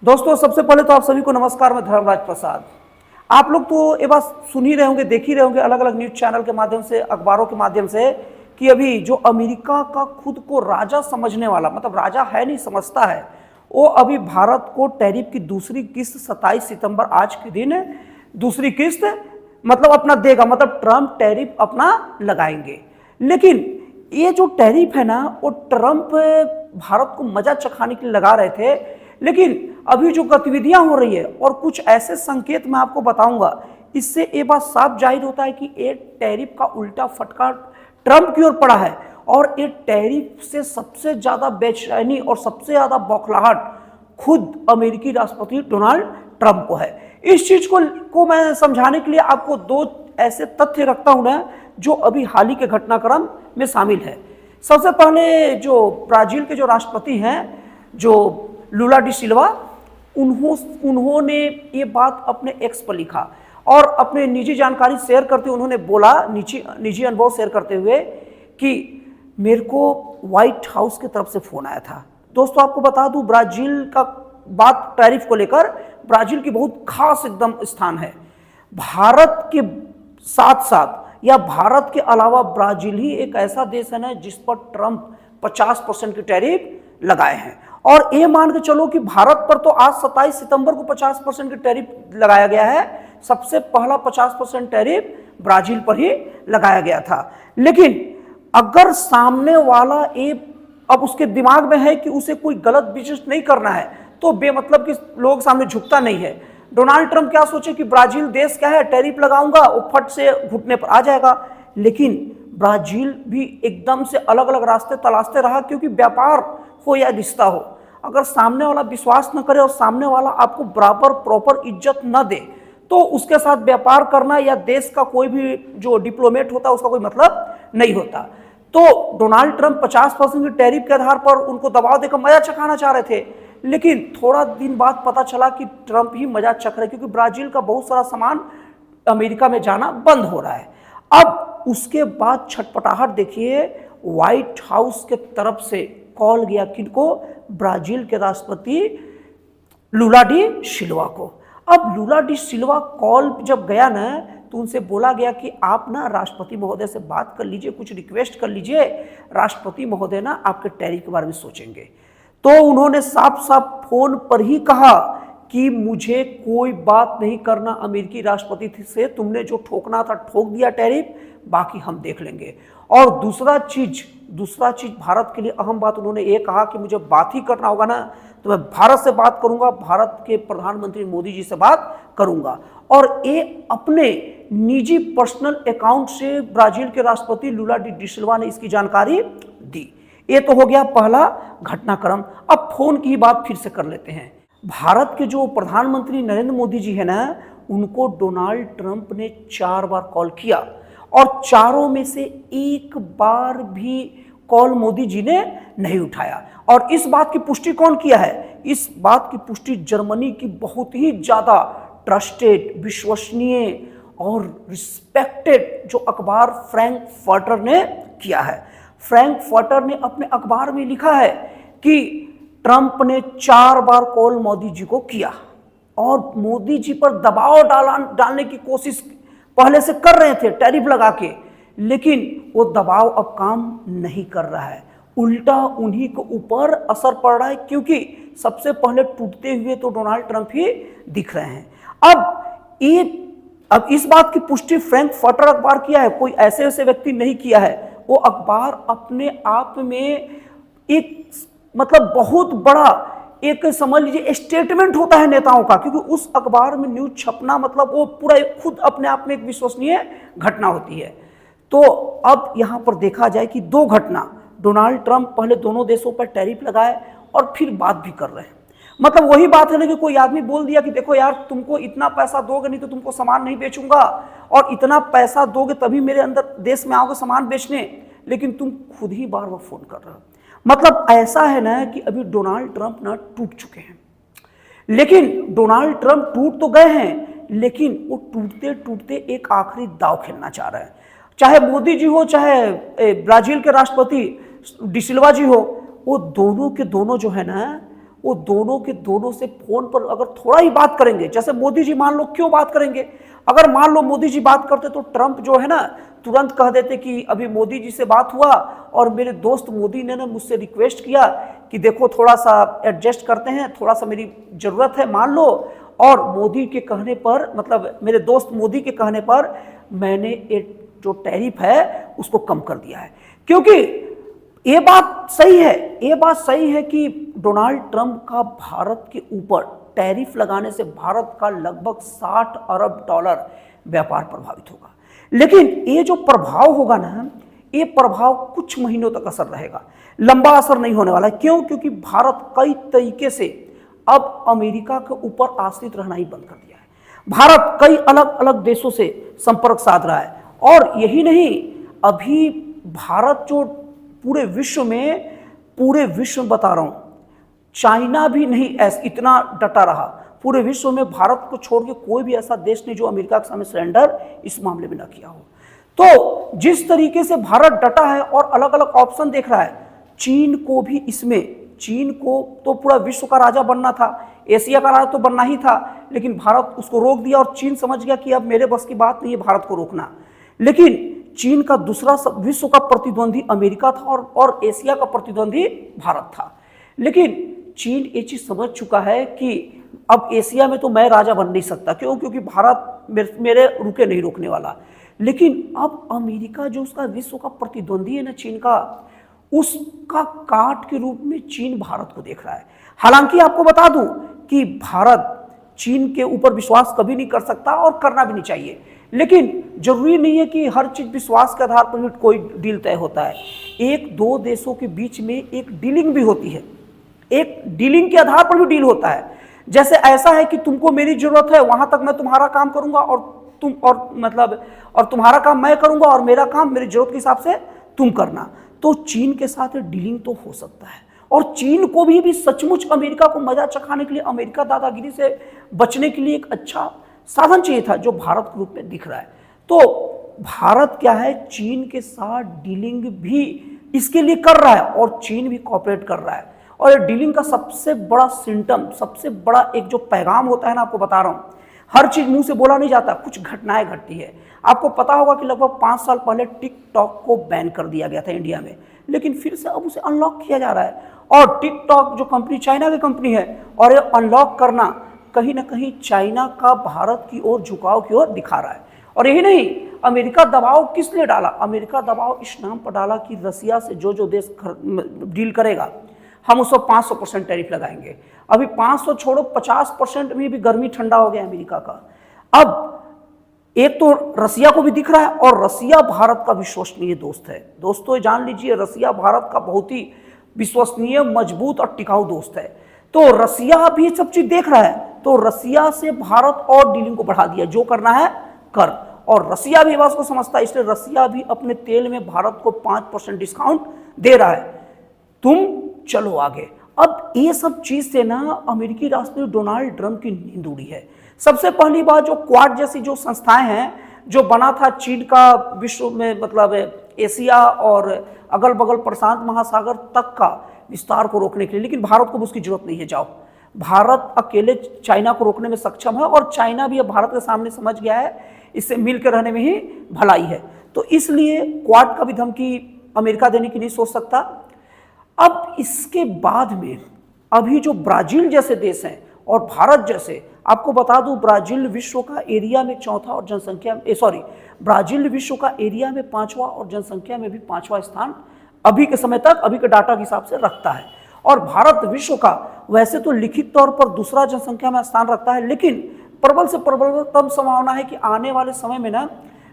दोस्तों, सबसे पहले तो आप सभी को नमस्कार। मैं धर्मराज प्रसाद। आप लोग तो ये बात सुन ही रहे होंगे, देख ही रहे होंगे अलग अलग न्यूज चैनल के माध्यम से, अखबारों के माध्यम से, कि अभी जो अमेरिका का खुद को राजा समझने वाला, मतलब राजा है नहीं समझता है, वो अभी भारत को टैरिफ की दूसरी किस्त 27 सितंबर आज के दिन दूसरी किस्त मतलब अपना देगा, मतलब ट्रंप टैरिफ अपना लगाएंगे। लेकिन ये जो टैरिफ है ना, वो ट्रंप भारत को मजा चखाने के लिए लगा रहे थे। लेकिन अभी जो गतिविधियां हो रही है और कुछ ऐसे संकेत मैं आपको बताऊंगा, इससे ये बात साफ जाहिर होता है कि ये टैरिफ का उल्टा फटका ट्रंप की ओर पड़ा है। और ये टैरिफ से सबसे ज्यादा बेचैनी और सबसे ज्यादा बौखलाहट खुद अमेरिकी राष्ट्रपति डोनाल्ड ट्रंप को है। इस चीज को मैं समझाने के लिए आपको दो ऐसे तथ्य रखता हूं ना, जो अभी हाल ही के घटनाक्रम में शामिल है। सबसे पहले जो ब्राजील के जो राष्ट्रपति हैं, जो लुला डी सिल्वा, उन्होंने ये बात अपने एक्स पर लिखा और अपने निजी जानकारी शेयर करते हुए उन्होंने बोला, निजी अनुभव शेयर करते हुए, कि मेरे को व्हाइट हाउस की तरफ से फोन आया था। दोस्तों, आपको बता दूं, ब्राजील का बात टैरिफ को लेकर ब्राजील की बहुत खास एकदम स्थान है। भारत के साथ साथ या भारत के अलावा ब्राजील ही एक ऐसा देश है ना जिस पर ट्रंप 50% की टैरिफ लगाए हैं। और ये मान के चलो कि भारत पर तो आज 27 सितंबर को 50% की टैरिफ लगाया गया है। सबसे पहला 50% टैरिफ ब्राजील पर ही लगाया गया था। लेकिन अगर सामने वाला ये अब उसके दिमाग में है कि उसे कोई गलत बिजनेस नहीं करना है, तो बेमतलब कि लोग सामने झुकता नहीं है। डोनाल्ड ट्रंप क्या सोचे कि ब्राजील देश क्या है, टैरिफ लगाऊंगा वो फट से घुटने पर आ जाएगा। लेकिन ब्राजील भी एकदम से अलग अलग रास्ते तलाशते रहा, क्योंकि व्यापार हो या रिश्ता हो, अगर सामने वाला विश्वास न करे और सामने वाला आपको बराबर प्रॉपर इज्जत न दे, तो उसके साथ व्यापार करना या देश का कोई भी जो डिप्लोमेट होता है उसका कोई मतलब नहीं होता। तो डोनाल्ड ट्रंप 50% की टैरिफ के आधार पर उनको दबाव देकर मजा चखाना चाह रहे थे। लेकिन थोड़ा दिन बाद पता चला कि ट्रंप ही मजा चख रहे, क्योंकि ब्राजील का बहुत सारा सामान अमेरिका में जाना बंद हो रहा है। अब उसके बाद छटपटाहट देखिए, व्हाइट हाउस के तरफ से कॉल गया किनको? ब्राजील के राष्ट्रपति लुला डी सिल्वा को। अब लुला डी सिल्वा कॉल जब गया ना, तो उनसे बोला गया कि आप ना राष्ट्रपति महोदय से बात कर लीजिए, कुछ रिक्वेस्ट कर लीजिए, राष्ट्रपति महोदय ना आपके टैरिफ के बारे में सोचेंगे। तो उन्होंने साफ साफ फोन पर ही कहा कि मुझे कोई बात नहीं करना अमेरिकी राष्ट्रपति से, तुमने जो ठोकना था ठोक दिया टैरिफ, बाकी हम देख लेंगे। और दूसरा चीज भारत के लिए अहम बात, उन्होंने ये कहा कि मुझे बात ही करना होगा ना, तो मैं भारत से बात करूंगा, भारत के प्रधानमंत्री मोदी जी से बात करूंगा। और ये अपने निजी पर्सनल अकाउंट से ब्राजील के राष्ट्रपति लुला डी सिल्वा ने इसकी जानकारी दी। ये तो हो गया पहला घटनाक्रम। अब फोन की बात फिर से कर लेते हैं। भारत के जो प्रधानमंत्री नरेंद्र मोदी जी है ना, उनको डोनाल्ड ट्रंप ने 4 बार कॉल किया और चारों में से एक बार भी कॉल मोदी जी ने नहीं उठाया। और इस बात की पुष्टि कौन किया है? इस बात की पुष्टि जर्मनी की बहुत ही ज्यादा ट्रस्टेड, विश्वसनीय और रिस्पेक्टेड जो अखबार फ्रैंकफर्टर ने किया है। फ्रैंकफर्टर ने अपने अखबार में लिखा है कि ट्रंप ने 4 बार कॉल मोदी जी को किया और मोदी जी पर दबाव डालने की कोशिश पहले से कर रहे थे टैरिफ लगा के, लेकिन वो दबाव अब काम नहीं कर रहा है, उल्टा उन्हीं के ऊपर असर पड़ रहा है, क्योंकि सबसे पहले टूटते हुए तो डोनाल्ड ट्रंप ही दिख रहे हैं। अब इस बात की पुष्टि फ्रैंकफर्टर अखबार किया है, कोई ऐसे व्यक्ति नहीं किया है। वो अखबार अपने आप में एक मतलब बहुत बड़ा एक समझ लीजिए स्टेटमेंट होता है नेताओं का, क्योंकि उस अखबार में न्यूज छपना मतलब वो पूरा खुद अपने आप में एक विश्वसनीय घटना होती है। तो अब यहां पर देखा जाए कि 2 घटना, डोनाल्ड ट्रंप पहले दोनों देशों पर टैरिफ लगाए और फिर बात भी कर रहे हैं। मतलब वही बात है ना कि कोई आदमी बोल दिया कि देखो यार, तुमको इतना पैसा दोगे नहीं तो तुमको सामान नहीं बेचूंगा, और इतना पैसा दोगे तभी मेरे अंदर देश में आओगे सामान बेचने, लेकिन तुम खुद ही बार बार फोन कर रहे हो। मतलब ऐसा है ना कि अभी डोनाल्ड ट्रंप ना टूट चुके हैं। लेकिन डोनाल्ड ट्रंप टूट तो गए हैं, लेकिन वो टूटते टूटते एक आखिरी दाव खेलना चाह रहे हैं। चाहे मोदी जी हो, चाहे ब्राजील के राष्ट्रपति डी सिल्वा जी हो, वो दोनों के दोनों जो है ना, वो दोनों के दोनों से फोन पर अगर थोड़ा ही बात करेंगे, जैसे मोदी जी मान लो क्यों बात करेंगे, अगर मान लो मोदी जी बात करते तो ट्रंप जो है ना तुरंत कह देते कि अभी मोदी जी से बात हुआ और मेरे दोस्त मोदी ने ना मुझसे रिक्वेस्ट किया कि देखो थोड़ा सा एडजस्ट करते हैं, थोड़ा सा मेरी ज़रूरत है मान लो, और मोदी के कहने पर, मतलब मेरे दोस्त मोदी के कहने पर मैंने एक जो टैरिफ है उसको कम कर दिया है। क्योंकि ये बात सही है, ये बात सही है कि डोनाल्ड ट्रंप का भारत के ऊपर टैरिफ लगाने से भारत का लगभग 60 अरब डॉलर व्यापार प्रभावित होगा। लेकिन ये जो प्रभाव होगा ना, ये प्रभाव कुछ महीनों तक असर रहेगा, लंबा असर नहीं होने वाला है। क्यों? क्योंकि भारत कई तरीके से अब अमेरिका के ऊपर आश्रित रहना ही बंद कर दिया है। भारत कई अलग अलग देशों से संपर्क साध रहा है, और यही नहीं, अभी भारत जो पूरे विश्व में बता रहा हूं, चाइना भी नहीं इतना डटा रहा। पूरे विश्व में भारत को छोड़ के कोई भी ऐसा देश नहीं जो अमेरिका के सामने सरेंडर इस मामले में न किया हो। तो जिस तरीके से भारत डटा है और अलग अलग ऑप्शन देख रहा है, चीन को भी इसमें, चीन को तो पूरा विश्व का राजा बनना था, एशिया का राजा तो बनना ही था, लेकिन भारत उसको रोक दिया और चीन समझ गया कि अब मेरे बस की बात नहीं है भारत को रोकना। लेकिन चीन का दूसरा विश्व का प्रतिद्वंदी अमेरिका था और एशिया का प्रतिद्वंदी भारत था। लेकिन चीन ये चीज समझ चुका है कि अब एशिया में तो मैं राजा बन नहीं सकता, क्यों? क्योंकि भारत मेरे रुके नहीं रोकने वाला। लेकिन अब अमेरिका जो उसका विश्व का प्रतिद्वंदी है ना चीन का, उसका काट के रूप में चीन भारत को देख रहा है। हालांकि आपको बता दूं कि भारत चीन के ऊपर विश्वास कभी नहीं कर सकता और करना भी नहीं चाहिए, लेकिन जरूरी नहीं है कि हर चीज विश्वास के आधार पर भी कोई डील तय होता है। एक दो देशों के बीच में एक डीलिंग भी होती है, एक डीलिंग के आधार पर भी डील होता है। जैसे ऐसा है कि तुमको मेरी जरूरत है, वहां तक मैं तुम्हारा काम करूंगा और तुम्हारा काम मैं करूंगा और मेरा काम मेरी जरूरत के हिसाब से तुम करना। तो चीन के साथ डीलिंग तो हो सकता है, और चीन को भी सचमुच अमेरिका को मजा चखाने के लिए, अमेरिका दादागिरी से बचने के लिए एक अच्छा साधन चाहिए था जो भारत के रूप में दिख रहा है। तो भारत क्या है, चीन के साथ डीलिंग भी इसके लिए कर रहा है और चीन भी कॉपरेट कर रहा है। और ये डीलिंग का सबसे बड़ा सिम्टम, सबसे बड़ा एक जो पैगाम होता है ना, आपको बता रहा हूं, हर चीज मुंह से बोला नहीं जाता, कुछ घटनाएं घटती है। आपको पता होगा कि लगभग 5 साल पहले टिकटॉक को बैन कर दिया गया था इंडिया में, लेकिन फिर से अब उसे अनलॉक किया जा रहा है। और टिकटॉक जो कंपनी चाइना की कंपनी है, और ये अनलॉक करना कहीं ना कहीं चाइना का भारत की ओर झुकाव की ओर दिखा रहा है। और यही नहीं, अमेरिका दबाव किस लिए डाला? अमेरिका दबाव इस नाम पर डाला कि रसिया से जो देश डील करेगा हम उसको 500% टैरिफ लगाएंगे। अभी 500 छोड़ो, 50% में भी गर्मी ठंडा हो गया अमेरिका का। अब एक तो रसिया को भी दिख रहा है, और रसिया भारत का विश्वसनीय दोस्त है। दोस्तों जान लीजिए, रसिया भारत का बहुत ही विश्वसनीय, मजबूत और टिकाऊ दोस्त है। तो रसिया भी सब चीज देख रहा है, तो रसिया से भारत और डीलिंग को बढ़ा दिया, जो करना है कर। और रसिया भी बात को समझता है, इसलिए रसिया भी अपने तेल में भारत को 5% डिस्काउंट दे रहा है, तुम चलो आगे। अब ये सब चीज से ना अमेरिकी राष्ट्रपति डोनाल्ड ट्रंप की नींद उड़ी है। सबसे पहली बात, जो क्वाड जैसी जो संस्थाएं हैं, जो बना था चीन का विश्व में, मतलब एशिया और अगल बगल प्रशांत महासागर तक का विस्तार को रोकने के लिए, लेकिन भारत को उसकी जरूरत नहीं है। जाओ, भारत अकेले चाइना को रोकने में सक्षम है, और चाइना भी अब भारत के सामने समझ गया है इससे मिलकर रहने में ही भलाई है। तो इसलिए क्वाड का भी धमकी अमेरिका देने की नहीं सोच सकता। अब इसके बाद में अभी जो ब्राजील जैसे देश हैं और भारत जैसे, आपको बता दूं, ब्राजील विश्व का एरिया में चौथा और जनसंख्या ब्राजील विश्व का एरिया में 5वां और जनसंख्या में भी 5वां स्थान अभी के समय तक, अभी के डाटा के हिसाब से रखता है। और भारत विश्व का वैसे तो लिखित तौर पर दूसरा जनसंख्या में स्थान रखता है, लेकिन प्रबल से प्रबलतम संभावना है कि आने वाले समय में ना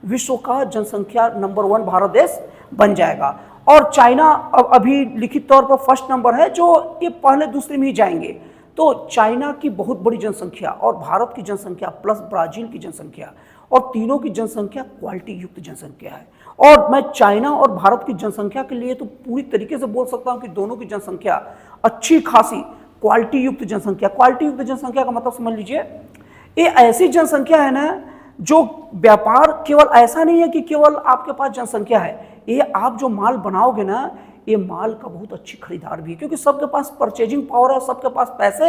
विश्व का जनसंख्या नंबर 1 भारत देश बन जाएगा। और चाइना अभी लिखित तौर पर फर्स्ट नंबर है, जो ये पहले दूसरे में ही जाएंगे। तो चाइना की बहुत बड़ी जनसंख्या और भारत की जनसंख्या प्लस ब्राजील की जनसंख्या, और तीनों की जनसंख्या क्वालिटी युक्त जनसंख्या है। और मैं चाइना और भारत की जनसंख्या के लिए तो पूरी तरीके से बोल सकता हूं कि दोनों की जनसंख्या अच्छी खासी क्वालिटी युक्त जनसंख्या। क्वालिटी युक्त जनसंख्या का मतलब समझ लीजिए, ये ऐसी जनसंख्या है ना, जो व्यापार केवल ऐसा नहीं है कि केवल आपके पास जनसंख्या है, ये आप जो माल बनाओगे ना, ये माल का बहुत अच्छी खरीदार भी है, क्योंकि सबके पास परचेजिंग पावर है, सबके पास पैसे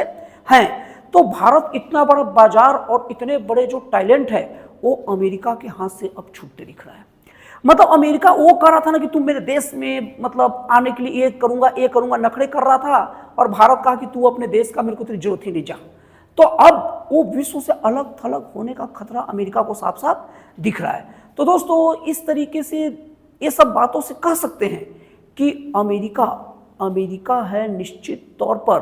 हैं। तो भारत इतना बड़ा बाजार और इतने बड़े जो टैलेंट है वो अमेरिका के हाथ से अब छूटते दिख रहा है। मतलब अमेरिका वो कर रहा था ना कि तुम मेरे देश में मतलब आने के लिए ये करूंगा नखरे कर रहा था, और भारत कहा कि तू अपने देश का, मेरे को तेरी जरूरत ही नहीं, जा। तो अब वो विश्व से अलग थलग होने का खतरा अमेरिका को साफ साफ दिख रहा है। तो दोस्तों इस तरीके से ये सब बातों से कह सकते हैं कि अमेरिका है निश्चित तौर पर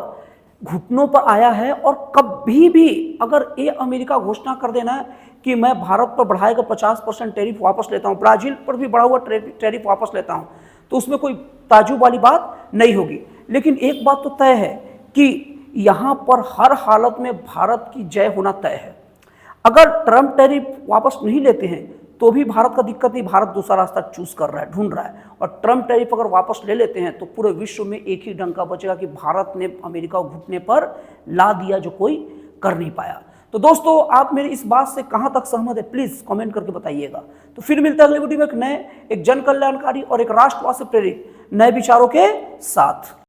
घुटनों पर आया है। और कभी भी अगर ये अमेरिका घोषणा कर देना है कि मैं भारत पर बढ़ाएगा 50% टैरिफ वापस लेता हूं, ब्राजील पर भी बढ़ा हुआ टैरिफ वापस लेता हूं, तो उसमें कोई ताज्जुब वाली बात नहीं होगी। लेकिन एक बात तो तय है कि यहां पर हर हालत में भारत की जय होना तय है। अगर ट्रंप टैरिफ वापस नहीं लेते हैं तो भी भारत का दिक्कत नहीं, भारत दूसरा रास्ता चूज कर रहा है, ढूंढ रहा है। और ट्रंप टैरिफ अगर वापस ले लेते हैं तो पूरे विश्व में एक ही डंका बचेगा कि भारत ने अमेरिका को घुटने पर ला दिया जो कोई कर नहीं पाया। तो दोस्तों आप मेरी इस बात से कहां तक सहमत है प्लीज कमेंट करके बताइएगा। तो फिर मिलता है अगले वीडियो में एक नए, एक जन कल्याणकारी और एक राष्ट्रवाद से प्रेरित नए विचारों के साथ।